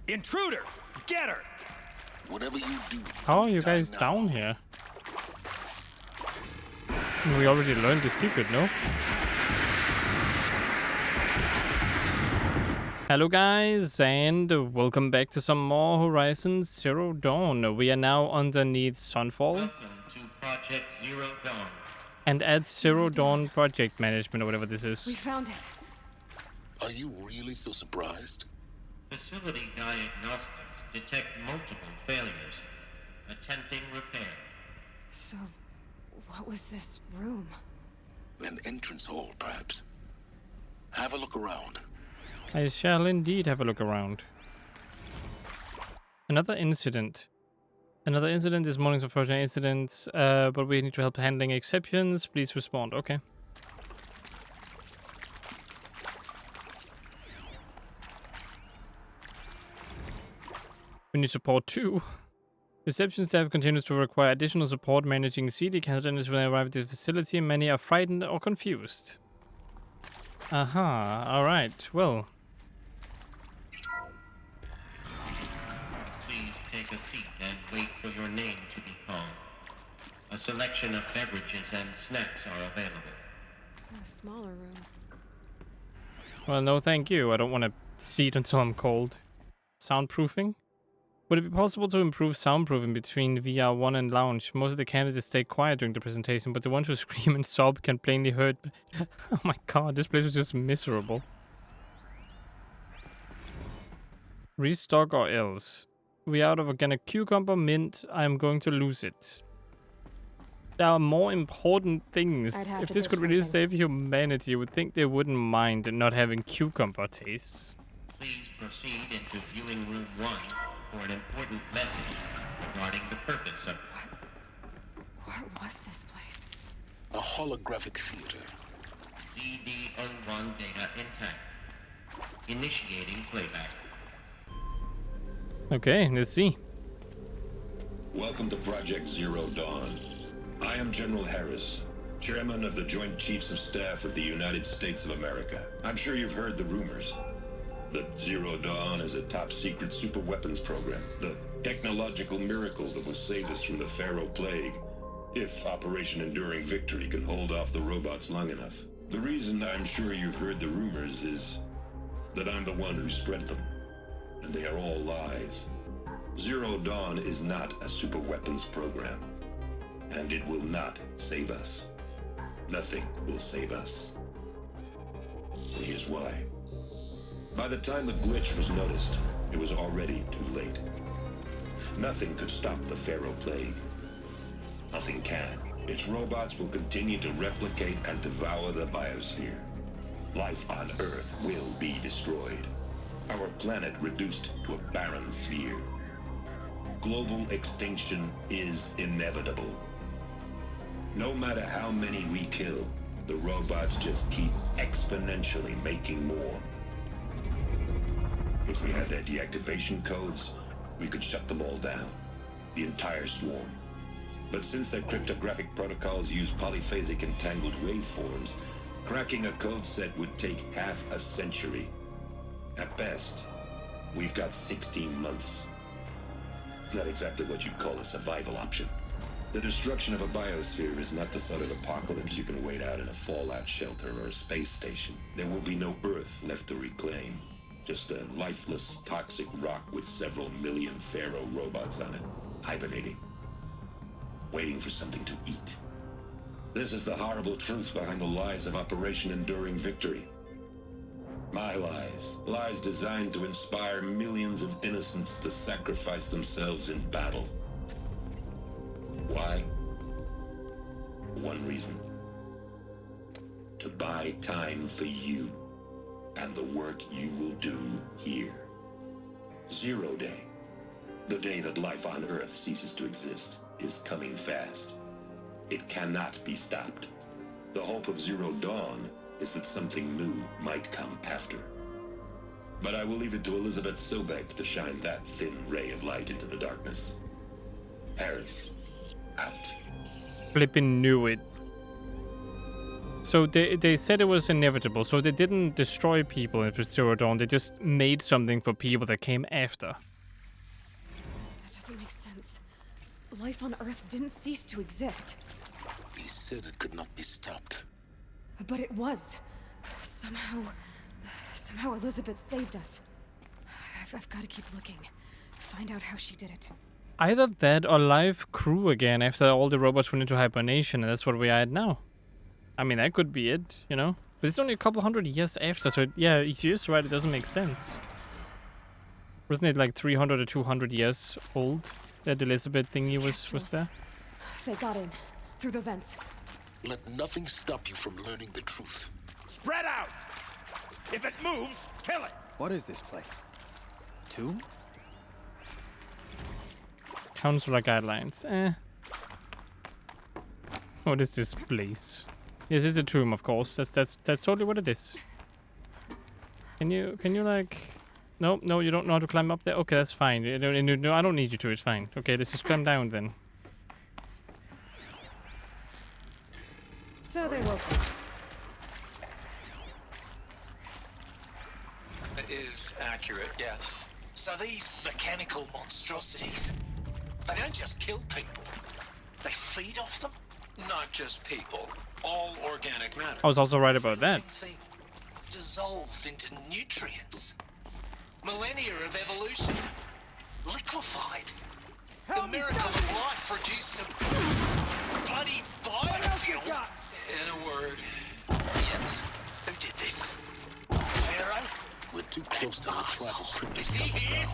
Intruder! Get her! Whatever you do. How are you guys now. down here? We already learned the secret, no? Hello guys, and welcome back to some more Horizon Zero Dawn. We are now underneath Sunfall. Welcome to Project Zero Dawn. And at Zero Dawn Project Management, or whatever this is. We found it. Are you really so surprised? Facility diagnostics detect multiple failures. Attempting repair. So, what was this room? An entrance hall, perhaps. Have a look around. I shall indeed have a look around. Another incident. Another incident is morning's unfortunate incidents, but we need to help handling exceptions. Please respond. Okay. We need support too. Reception staff continues to require additional support managing CD candidates when they arrive at the facility. Many are frightened or confused. Aha, alright, well. Please take a seat and wait for your name to be called. A selection of beverages and snacks are available. A smaller room. Well, no thank you. I don't want to seat until I'm cold. Soundproofing? Would it be possible to improve soundproofing between VR1 and Lounge? Most of the candidates stay quiet during the presentation, but the ones who scream and sob can plainly heard. Oh my god, this place was just miserable. Restock or else. We out of organic cucumber mint. I'm going to lose it. There are more important things. If this could really save humanity, you would think they wouldn't mind not having cucumber tastes. Please proceed into viewing room 1 for an important message regarding the purpose of... What was this place? A holographic theater. CD01 data intact. Initiating playback. Okay, let's see. Welcome to Project Zero Dawn. I am General Harris, Chairman of the Joint Chiefs of Staff of the United States of America. I'm sure you've heard the rumors. That Zero Dawn is a top-secret super-weapons program. The technological miracle that will save us from the Pharaoh Plague, if Operation Enduring Victory can hold off the robots long enough. The reason I'm sure you've heard the rumors is that I'm the one who spread them. And they are all lies. Zero Dawn is not a super-weapons program. And it will not save us. Nothing will save us. Here's why. By the time the glitch was noticed, it was already too late. Nothing could stop the Pharaoh Plague. Nothing can. Its robots will continue to replicate and devour the biosphere. Life on Earth will be destroyed. Our planet reduced to a barren sphere. Global extinction is inevitable. No matter how many we kill, the robots just keep exponentially making more. If we had their deactivation codes, we could shut them all down. The entire swarm. But since their cryptographic protocols use polyphasic entangled waveforms, cracking a code set would take half a century. At best, we've got 16 months. Not exactly what you'd call a survival option. The destruction of a biosphere is not the sort of apocalypse you can wait out in a fallout shelter or a space station. There will be no Earth left to reclaim. Just a lifeless, toxic rock with several million Pharaoh robots on it, hibernating, waiting for something to eat. This is the horrible truth behind the lies of Operation Enduring Victory. My lies. Lies designed to inspire millions of innocents to sacrifice themselves in battle. Why? One reason. To buy time for you. And the work you will do here. Zero Day, the day that life on Earth ceases to exist, is coming fast. It cannot be stopped. The hope of Zero Dawn is that something new might come after. But I will leave it to Elizabeth Sobek to shine that thin ray of light into the darkness. Harris, out. Flippin' knew it. So they said it was inevitable, so they didn't destroy people in Zero Dawn, they just made something for people that came after. That doesn't make sense. Life on Earth didn't cease to exist. He said it could not be stopped. But it was. Somehow Elizabeth saved us. I've got to keep looking. Find out how she did it. Either that or life grew again after all the robots went into hibernation, and that's what we are at now. I mean, that could be it, you know? But it's only a couple hundred years after, so yeah, she is right, it doesn't make sense. Wasn't it like 300 or 200 years old that Elizabeth thingy was there? They got in. Through the vents. Let nothing stop you from learning the truth. Spread out! If it moves, kill it! What is this place? Tomb? Counselor guidelines. What is this place? Yes, it's a tomb, of course. That's totally what it is. Can you like? No, you don't know how to climb up there. Okay, that's fine. No, I don't need you to. It's fine. Okay, let's just climb down then. So they woke up. It is accurate, yes. So these mechanical monstrosities, they don't just kill people, they feed off them? Not just people, all organic matter. I was also right about that. Thing dissolved into nutrients. Millennia of evolution, liquefied. The miracle of life produced some bloody biofuel. In a word, yes. Who did this? Pharaoh? We're too close to the tribal cryptic Is he dumps here?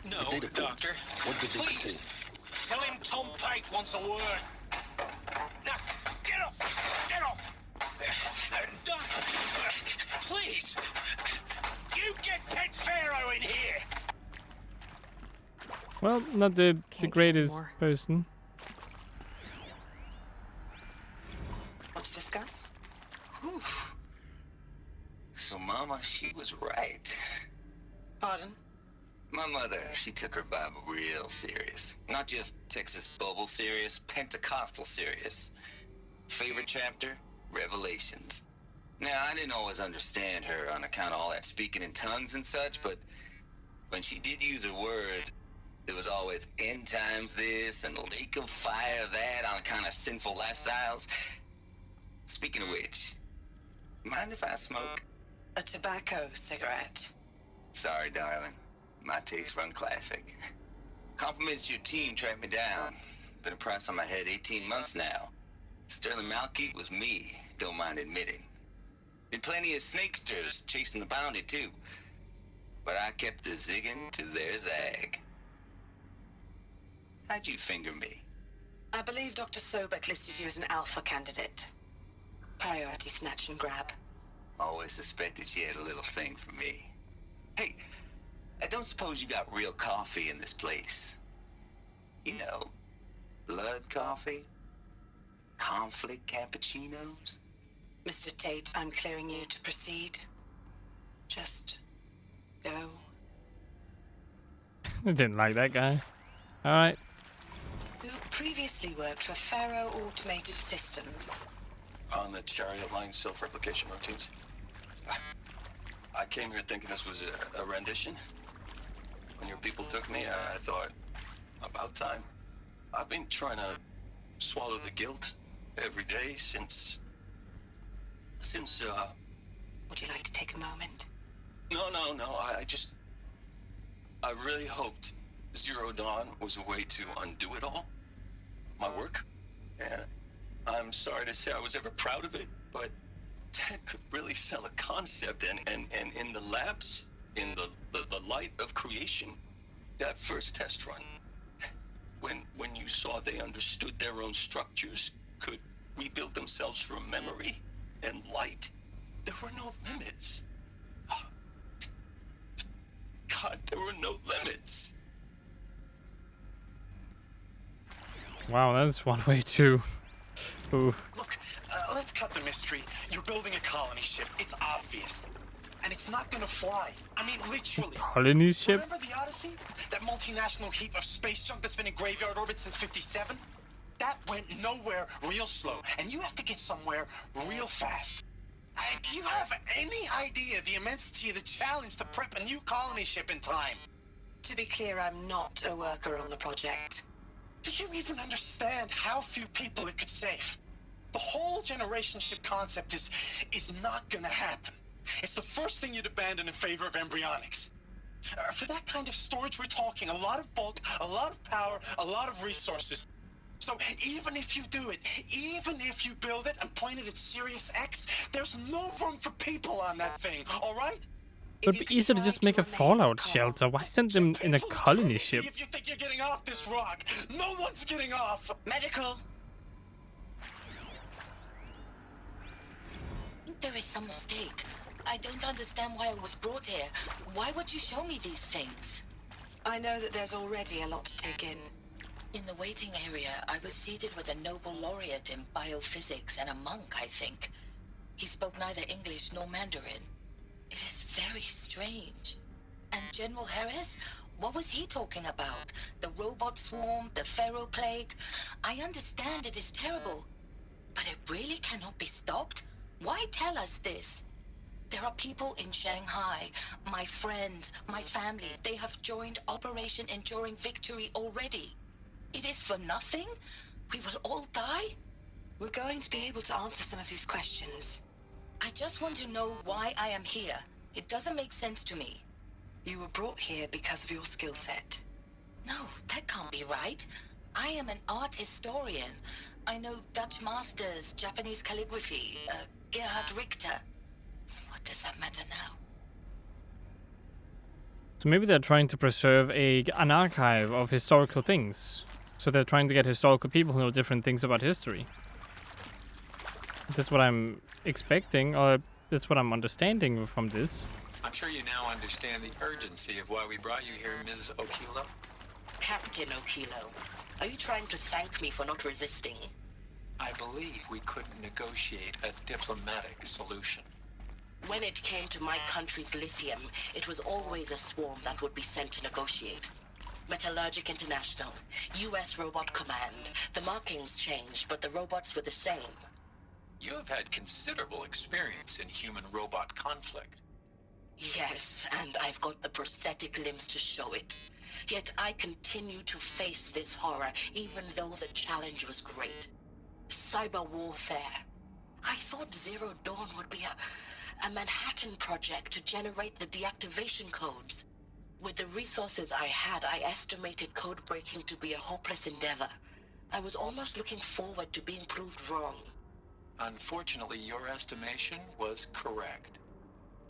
now. No, The data Doctor. points. What did they Please, contain? tell him Tom Pate wants a word. Now, get off! Get off! Doctor, please! You get Ted Pharaoh in here! Well, not the Can't greatest anymore. person. Want to discuss? Whew. So, Mama, she was right. Pardon? My mother, she took her Bible real serious. Not just Texas Bible serious, Pentecostal serious. Favorite chapter? Revelations. Now, I didn't always understand her on account of all that speaking in tongues and such, but when she did use her words, it was always end times this and lake of fire that on account of sinful lifestyles. Speaking of which, mind if I smoke? A tobacco cigarette. Sorry, darling. My taste run classic. Compliments to your team tracked me down. Been a price on my head 18 months now. Sterling Malky was me, don't mind admitting. Been plenty of snakesters chasing the bounty, too. But I kept the zigging to their zag. How'd you finger me? I believe Dr. Sobek listed you as an alpha candidate. Priority snatch and grab. Always suspected she had a little thing for me. Hey, I don't suppose you got real coffee in this place. You know, blood coffee? Conflict cappuccinos? Mr. Tate, I'm clearing you to proceed. Just go. I didn't like that guy. Alright. Who previously worked for Pharaoh Automated Systems. On the chariot line self-replication routines. I came here thinking this was a rendition. When your people took me, I thought, about time. I've been trying to swallow the guilt every day since, Would you like to take a moment? No, I really hoped Zero Dawn was a way to undo it all. My work. And I'm sorry to say I was ever proud of it, but Ted could really sell a concept, and in the labs, in the light of creation, that first test run, when you saw they understood their own structures, could rebuild themselves from memory and light, there were no limits. God, there were no limits. Wow, that's one way to... Ooh. Look, let's cut the mystery. You're building a colony ship. It's obvious. And it's not gonna fly. I mean, literally. Colony ship? Remember the Odyssey? That multinational heap of space junk that's been in graveyard orbit since '57? that went nowhere real slow, and you have to get somewhere real fast. Do you have any idea the immensity of the challenge to prep a new colony ship in time? To be clear, I'm not a worker on the project. Do you even understand how few people it could save? The whole generation ship concept is not gonna happen. It's the first thing you'd abandon in favor of embryonics. For that kind of storage, we're talking a lot of bulk, a lot of power, a lot of resources. So even if you do it, even if you build it and point it at Sirius X, there's no room for people on that thing, all right? It would be easier to just make a fallout shelter. Why send them in a colony ship? If you think you're getting off this rock, no one's getting off. Medical. There is some mistake. I don't understand why I was brought here. Why would you show me these things? I know that there's already a lot to take in. In the waiting area, I was seated with a Nobel laureate in biophysics and a monk, I think. He spoke neither English nor Mandarin. It is very strange. And General Harris? What was he talking about? The robot swarm, the Pharaoh plague? I understand it is terrible. But it really cannot be stopped? Why tell us this? There are people in Shanghai, my friends, my family. They have joined Operation Enduring Victory already. It is for nothing? We will all die? We're going to be able to answer some of these questions. I just want to know why I am here. It doesn't make sense to me. You were brought here because of your skill set. No, that can't be right. I am an art historian. I know Dutch masters, Japanese calligraphy, Gerhard Richter. What does that matter now? So maybe they're trying to preserve an archive of historical things. So they're trying to get historical people who know different things about history. Is this what I'm expecting, or is this what I'm understanding from this? I'm sure you now understand the urgency of why we brought you here, Ms. Okilo. Captain Okilo, are you trying to thank me for not resisting? I believe we couldn't negotiate a diplomatic solution. When it came to my country's lithium, it was always a swarm that would be sent to negotiate. Metallurgic International, US Robot Command. The markings changed, but the robots were the same. You have had considerable experience in human-robot conflict. Yes, and I've got the prosthetic limbs to show it. Yet I continue to face this horror, even though the challenge was great. Cyber warfare. I thought Zero Dawn would be a Manhattan project to generate the deactivation codes. With the resources I had, I estimated code breaking to be a hopeless endeavor. I was almost looking forward to being proved wrong. Unfortunately, your estimation was correct.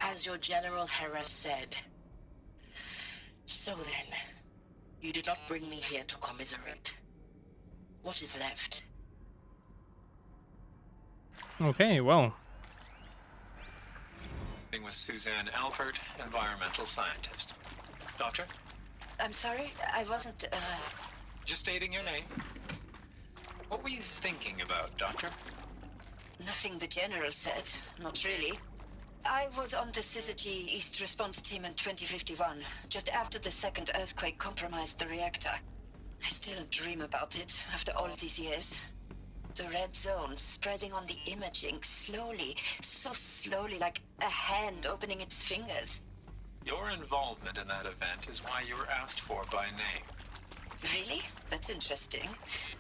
As your General Harris said. So then, you did not bring me here to commiserate. What is left? Okay, well. With Suzanne Alpert, environmental scientist. Doctor? I'm sorry, I wasn't, Just stating your name. What were you thinking about, Doctor? Nothing the General said, not really. I was on the Syzygy East Response Team in 2051, just after the second earthquake compromised the reactor. I still dream about it, after all these years. The red zone spreading on the imaging, slowly, so slowly, like a hand opening its fingers. Your involvement in that event is why you were asked for by name. Really? That's interesting.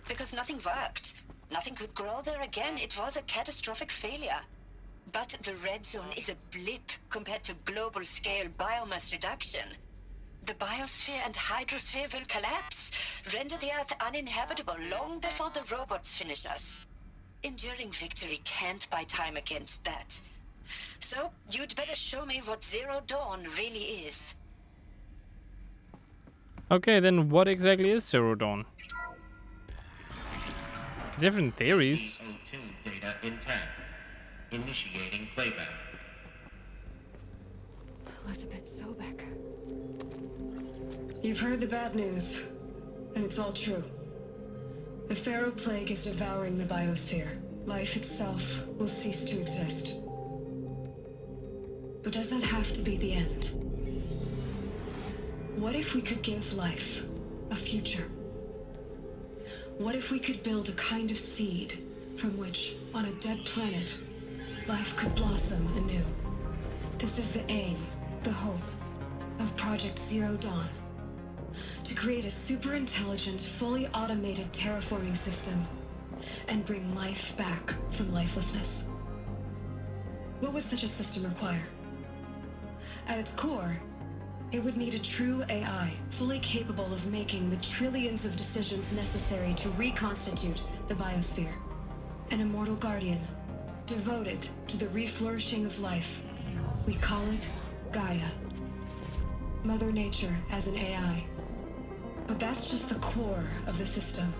Because nothing worked. Nothing could grow there again. It was a catastrophic failure. But the red zone is a blip compared to global-scale biomass reduction. The biosphere and hydrosphere will collapse, render the Earth uninhabitable long before the robots finish us. Enduring Victory can't buy time against that. So, you'd better show me what Zero Dawn really is. Okay, then what exactly is Zero Dawn? Different theories. CO2 data intact. Initiating playback. Elizabeth Sobek. You've heard the bad news, and it's all true. The Pharaoh plague is devouring the biosphere. Life itself will cease to exist. But does that have to be the end? What if we could give life a future? What if we could build a kind of seed from which, on a dead planet, life could blossom anew? This is the aim, the hope, of Project Zero Dawn. To create a super-intelligent, fully automated terraforming system and bring life back from lifelessness. What would such a system require? At its core, it would need a true AI, fully capable of making the trillions of decisions necessary to reconstitute the biosphere. An immortal guardian, devoted to the reflourishing of life. We call it Gaia. Mother Nature as an AI. But that's just the core of the system.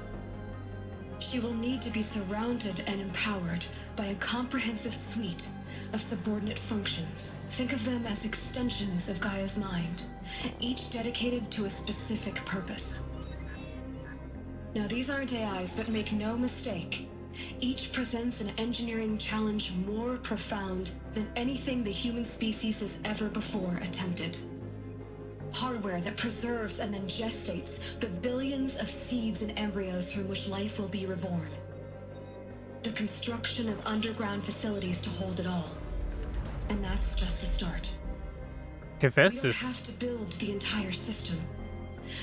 She will need to be surrounded and empowered by a comprehensive suite of subordinate functions. Think of them as extensions of Gaia's mind, each dedicated to a specific purpose. Now, these aren't AIs, but make no mistake, each presents an engineering challenge more profound than anything the human species has ever before attempted. Hardware that preserves and then gestates the billions of seeds and embryos from which life will be reborn. The construction of underground facilities to hold it all. And that's just the start. Hephaestus. We don't have to build the entire system.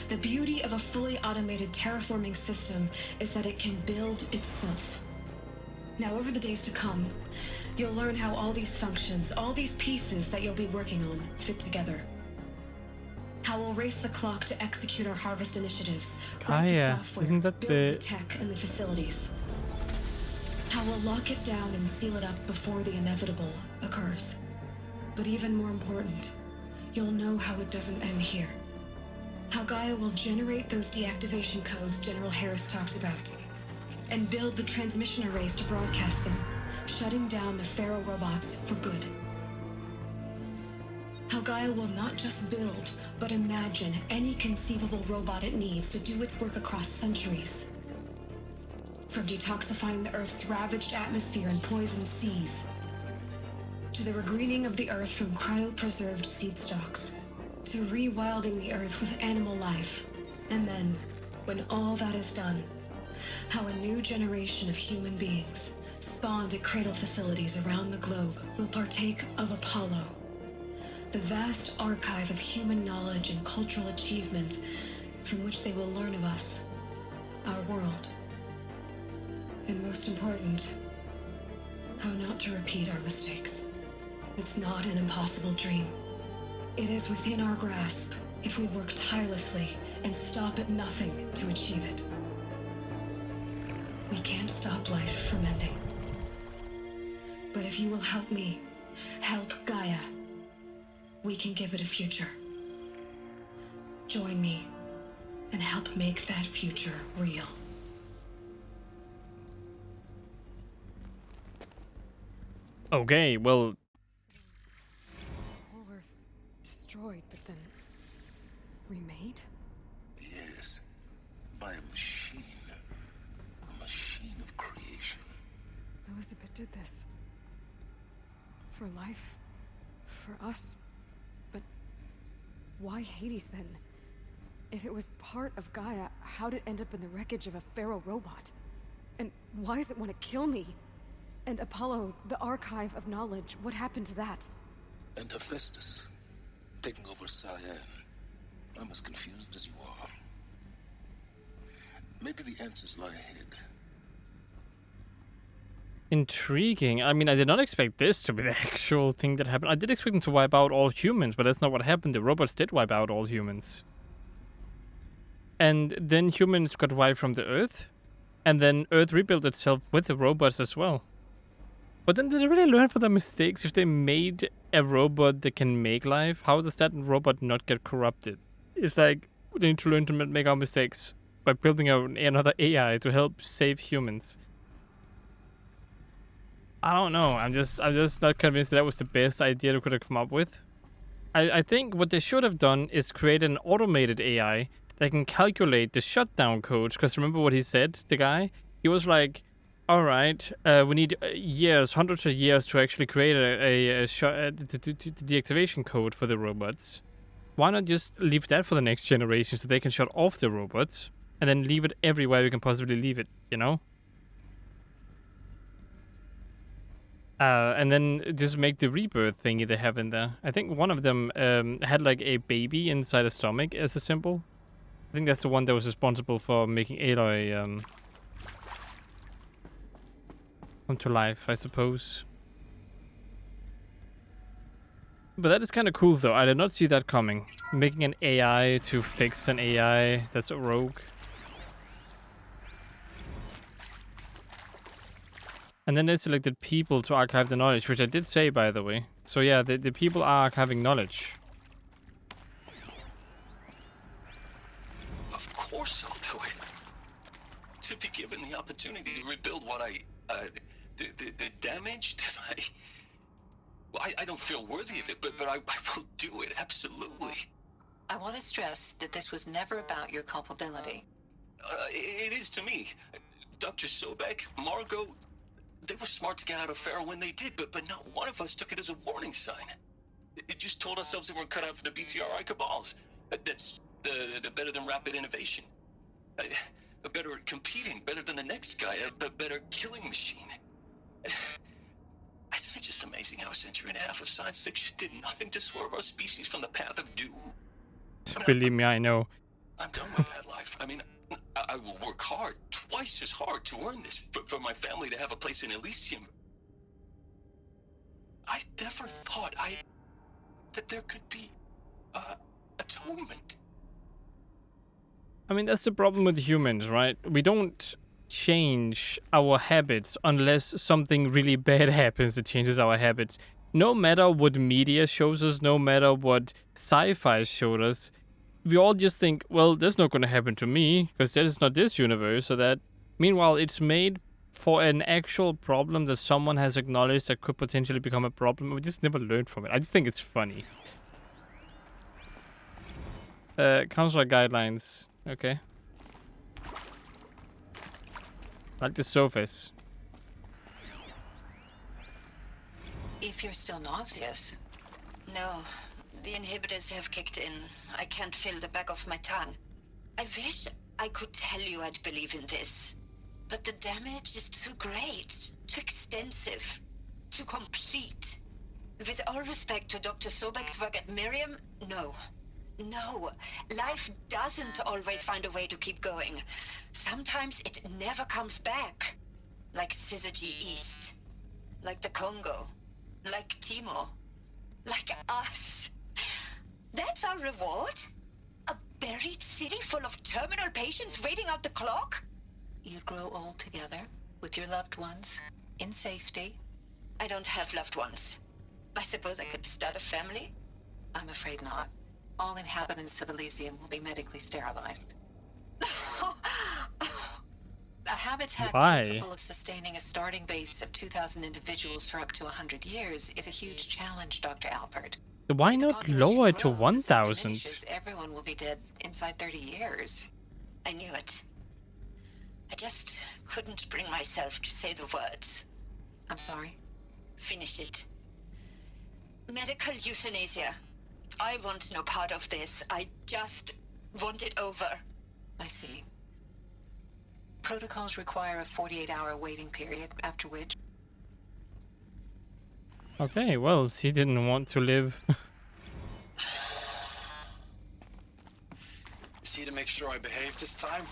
The beauty of a fully automated terraforming system is that it can build itself. Now, over the days to come, you'll learn how all these functions, all these pieces that you'll be working on, fit together. How we'll race the clock to execute our harvest initiatives, write the software, isn't that build the tech and the facilities. How we'll lock it down and seal it up before the inevitable occurs. But even more important, you'll know how it doesn't end here. How Gaia will generate those deactivation codes General Harris talked about, and build the transmission arrays to broadcast them, shutting down the Pharaoh robots for good. How Gaia will not just build, but imagine any conceivable robot it needs to do its work across centuries. From detoxifying the Earth's ravaged atmosphere and poisoned seas, to the regreening of the Earth from cryopreserved seed stalks, to rewilding the Earth with animal life. And then, when all that is done, how a new generation of human beings, spawned at cradle facilities around the globe, will partake of Apollo, the vast archive of human knowledge and cultural achievement from which they will learn of us, our world. And most important, how not to repeat our mistakes. It's not an impossible dream. It is within our grasp if we work tirelessly and stop at nothing to achieve it. We can't stop life from ending. But if you will help me, help Gaia, we can give it a future. Join me and help make that future real. Okay, well... Whole Earth destroyed, but then remade? Yes, by a machine. A machine of creation. Elizabeth did this. For life. For us. But why Hades then? If it was part of Gaia, how'd it end up in the wreckage of a Pharaoh robot? And why does it want to kill me? And Apollo, the archive of knowledge, what happened to that? And Hephaestus, taking over Cyan. I'm as confused as you are. Maybe the answers lie ahead. Intriguing. I mean, I did not expect this to be the actual thing that happened. I did expect them to wipe out all humans, but that's not what happened. The robots did wipe out all humans. And then humans got wiped from the Earth. And then Earth rebuilt itself with the robots as well. But then did they really learn from their mistakes? If they made a robot that can make life, how does that robot not get corrupted? It's like, we need to learn to make our mistakes by building another AI to help save humans. I don't know. I'm just not convinced that was the best idea they could have come up with. I think what they should have done is create an automated AI that can calculate the shutdown codes. Because remember what he said, the guy? He was like, all right, we need years, hundreds of years to actually create the deactivation code for the robots. Why not just leave that for the next generation so they can shut off the robots? and then leave it everywhere you can possibly leave it, you know? And then just make the rebirth thingy they have in there. I think one of them had like a baby inside a stomach as a symbol. I think that's the one that was responsible for making Aloy come to life, I suppose. But that is kind of cool, though. I did not see that coming. Making an AI to fix an AI that's a rogue. And then they selected people to archive the knowledge, which I did say, by the way. So yeah, the people are archiving knowledge. Of course I'll do it. To be given the opportunity to rebuild what the damage that I don't feel worthy of it, but I will do it, absolutely. I want to stress that this was never about your culpability. It is to me. Dr. Sobek, Margot, they were smart to get out of Pharaoh when they did, but not one of us took it as a warning sign. It just told ourselves that we're cut out for the BTRI cabals. That's the better than rapid innovation. Better at competing, better than the next guy, a better killing machine. Isn't it just amazing how a century and a half of science fiction did nothing to swerve our species from the path of doom? Believe me, I know. I'm done with that life. I mean, I will work hard, twice as hard, to earn this, for my family to have a place in Elysium. I never thought that there could be atonement. I mean, that's the problem with humans, right? We don't change our habits unless something really bad happens that changes our habits. No matter what media shows us, no matter what sci-fi showed us, we all just think, well, that's not going to happen to me because that is not this universe. So that, meanwhile, it's made for an actual problem that someone has acknowledged that could potentially become a problem. We just never learned from it. I just think it's funny. Counselor guidelines. Okay. Like the sofas. If you're still nauseous. No, the inhibitors have kicked in. I can't feel the back of my tongue. I wish I could tell you I'd believe in this. But the damage is too great, too extensive, too complete. With all respect to Dr. Sobek's work at Miriam, no. No, life doesn't always find a way to keep going. Sometimes it never comes back. Like Syzygy East. Like the Congo. Like Timo. Like us. That's our reward? A buried city full of terminal patients waiting out the clock? You'd grow old together, with your loved ones, in safety. I don't have loved ones. I suppose I could start a family? I'm afraid not. All inhabitants of Elysium will be medically sterilized. A habitat capable of sustaining a starting base of 2,000 individuals for up to 100 years is a huge challenge, Dr. Alpert. Why not lower it to 1,000? Everyone will be dead inside 30 years. I knew it. I just couldn't bring myself to say the words. I'm sorry? Finish it. Medical euthanasia. I want no part of this. I just want it over. I see. Protocols require a 48-hour waiting period, after which... Okay, well, she didn't want to live. Is he to make sure I behave this time?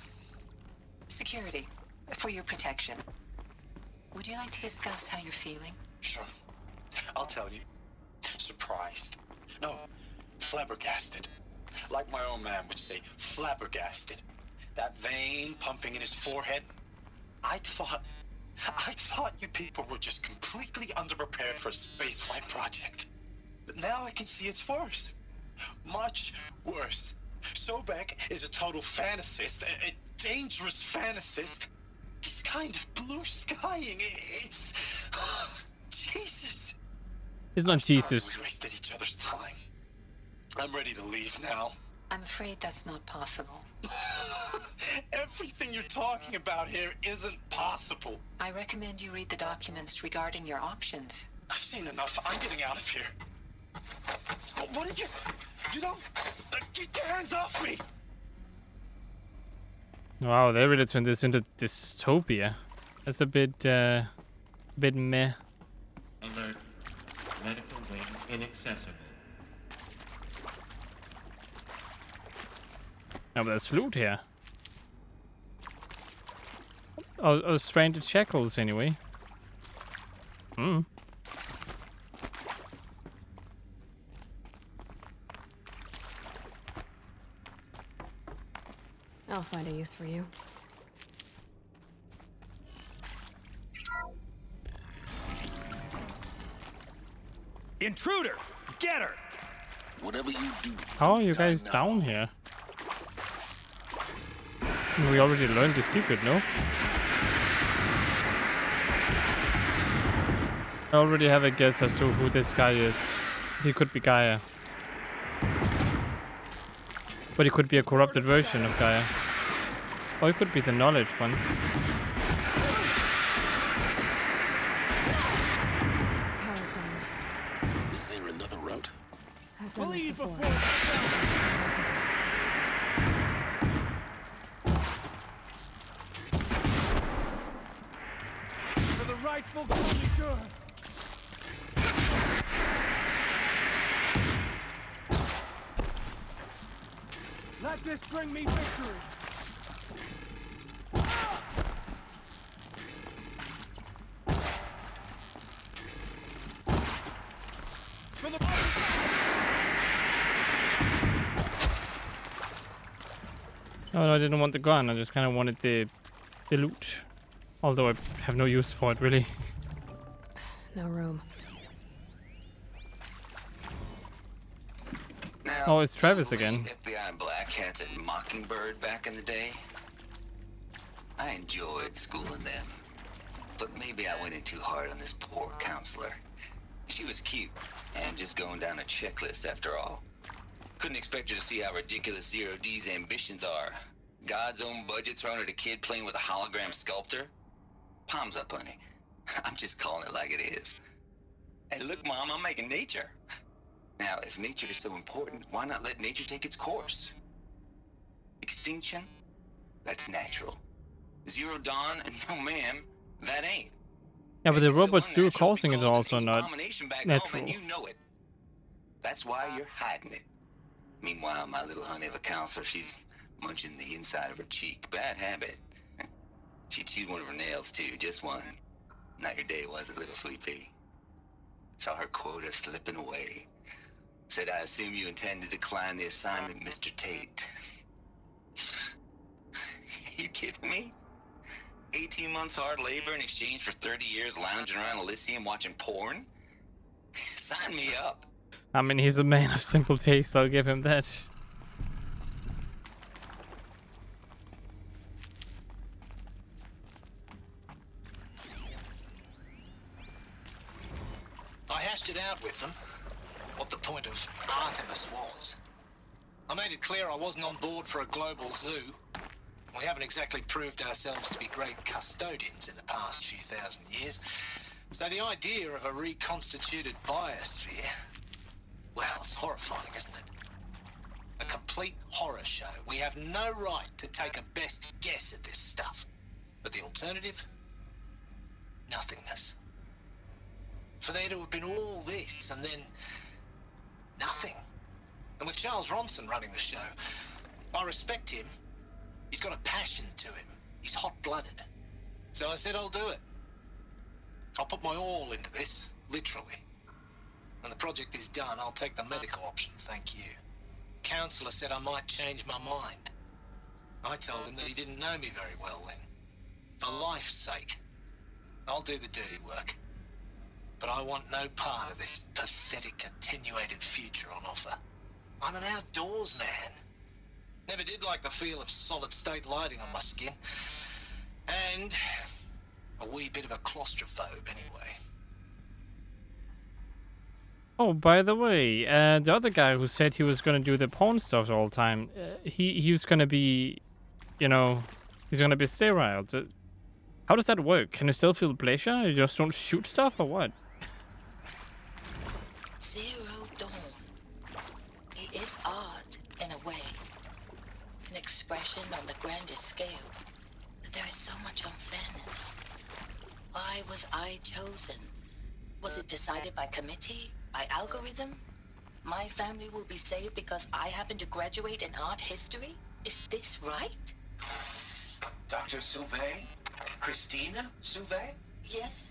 Security, for your protection. Would you like to discuss how you're feeling? Sure. I'll tell you. Surprised. No, flabbergasted. Like my own man would say, flabbergasted. That vein pumping in his forehead. I thought you people were just completely underprepared for a spaceflight project. But now I can see it's worse. Much worse. Sobek is a total fantasist, a dangerous fantasist. He's kind of blue skying. It's... Jesus. It's not Jesus. We wasted each other's time. I'm ready to leave now. I'm afraid that's not possible. Everything you're talking about here isn't possible. I recommend you read the documents regarding your options. I've seen enough. I'm getting out of here. What are you... You don't... Get your hands off me! Wow, they really turned this into dystopia. That's a bit meh. Alert. Medical wing inaccessible. No, but there's loot here. Oh, stranded shackles anyway. Hmm. I'll find a use for you. Intruder! Get her! Whatever you do. How are you guys down here? We already learned the secret, no? I already have a guess as to who this guy is. He could be Gaia. But he could be a corrupted version of Gaia. Or he could be the knowledge one. Is there another route? I've done this before. For the rightful conductor! Let this bring me victory! For the Oh, no, I didn't want the gun. I just kind of wanted the loot. Although I have no use for it, really. No room. Now, Oh, it's Travis again. FBI and Black Hats at Mockingbird back in the day. I enjoyed schooling them. But maybe I went in too hard on this poor counselor. She was cute, and just going down a checklist after all. Couldn't expect her to see how ridiculous Zero D's ambitions are. God's own budget thrown at a kid playing with a hologram sculptor? Palms up, honey. I'm just calling it like it is. Hey, look, Mom, I'm making nature. Now, if nature is so important, why not let nature take its course? Extinction? That's natural. Zero Dawn? No, ma'am, that ain't. Yeah, but the robots do causing it also not Abomination back natural. home, and you know it. That's why you're hiding it. Meanwhile, my little honey of a counselor, she's munching the inside of her cheek. Bad habit. She chewed one of her nails, too, just one. Not your day, was it, little sweet pea? Saw her quota slipping away. Said, I assume you intend to decline the assignment, Mr. Tate. You kidding me? 18 months hard labor in exchange for 30 years lounging around Elysium watching porn? Sign me up. I mean, he's a man of simple taste, I'll give him that. I hashed it out with them, what the point of Artemis was. I made it clear I wasn't on board for a global zoo. We haven't exactly proved ourselves to be great custodians in the past few thousand years. So the idea of a reconstituted biosphere, well, it's horrifying, isn't it? A complete horror show. We have no right to take a best guess at this stuff. But the alternative? Nothingness. For there to have been all this and then nothing. And with Charles Ronson running the show, I respect him. He's got a passion to him. He's hot-blooded. So I said I'll do it. I'll put my all into this, literally. When the project is done, I'll take the medical option, thank you. Counselor said I might change my mind. I told him that he didn't know me very well then. For life's sake, I'll do the dirty work. But I want no part of this pathetic, attenuated future on offer. I'm an outdoors man. Never did like the feel of solid-state lighting on my skin. And a wee bit of a claustrophobe, anyway. Oh, by the way, the other guy who said he was gonna do the porn stuff all the time, he was gonna be, you know, he's gonna be sterile. How does that work? Can you still feel pleasure? You just don't shoot stuff or what? Zero Dawn. He is odd in a way. An expression on the grandest scale, but there is so much unfairness. Why was I chosen? Was it decided by committee? By algorithm? My family will be saved because I happen to graduate in art history? Is this right? Dr. Sauvé? Christina Sauvé? Yes.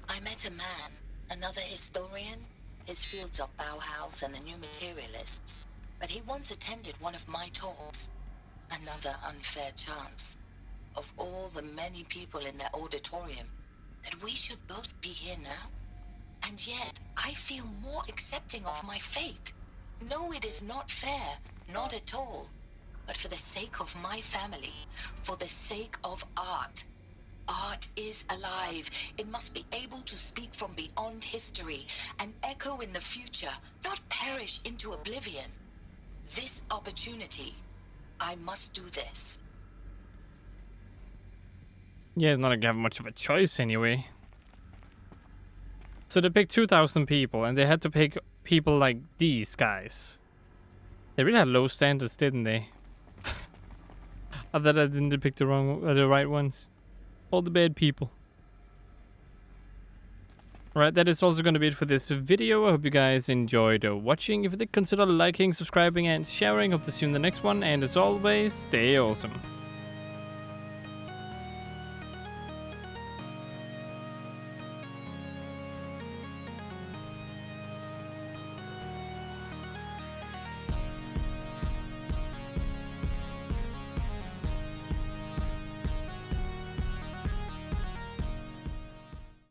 I met a man, another historian. His fields are Bauhaus and the New Materialists. But he once attended one of my talks. Another unfair chance. Of all the many people in that auditorium, that we should both be here now. And yet, I feel more accepting of my fate. No, it is not fair. Not at all. But for the sake of my family, for the sake of art. Art is alive. It must be able to speak from beyond history and echo in the future, not perish into oblivion. This opportunity, I must do this. Yeah, it's not like you have much of a choice anyway. So they picked 2,000 people, and they had to pick people like these guys. They really had low standards, didn't they? I thought I didn't pick the right ones. All the bad people. Right, that is also going to be it for this video. I hope you guys enjoyed watching. If you did, consider liking, subscribing, and sharing. Hope to see you in the next one. And as always, stay awesome.